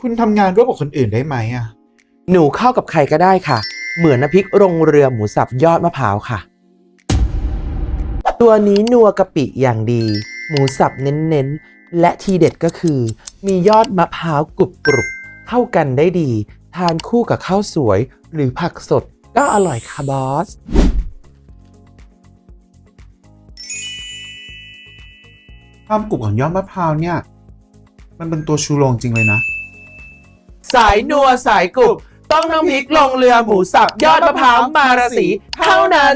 คุณทำงานร่วมกับคนอื่นได้ไหมอ่ะหนูเข้ากับใครก็ได้ค่ะ เหมือนน้ำพริกโรงเรือหมูสับยอดมะพร้าวค่ะ ตัวนี้นัวกะปิอย่างดี หมูสับเน้นๆ และทีเด็ดก็คือ มียอดมะพร้าวกรุบๆเข้ากันได้ดี ทานคู่กับข้าวสวยหรือผักสดก็อร่อยค่ะบอส ความกรุบของยอดมะพร้าวเนี่ย มันเป็นตัวชูโรงจริงเลยนะ สายนัวสายกรุบต้องน้ำพริกลงเรือหมูสับยอดมะพร้าวมาราศีเท่านั้น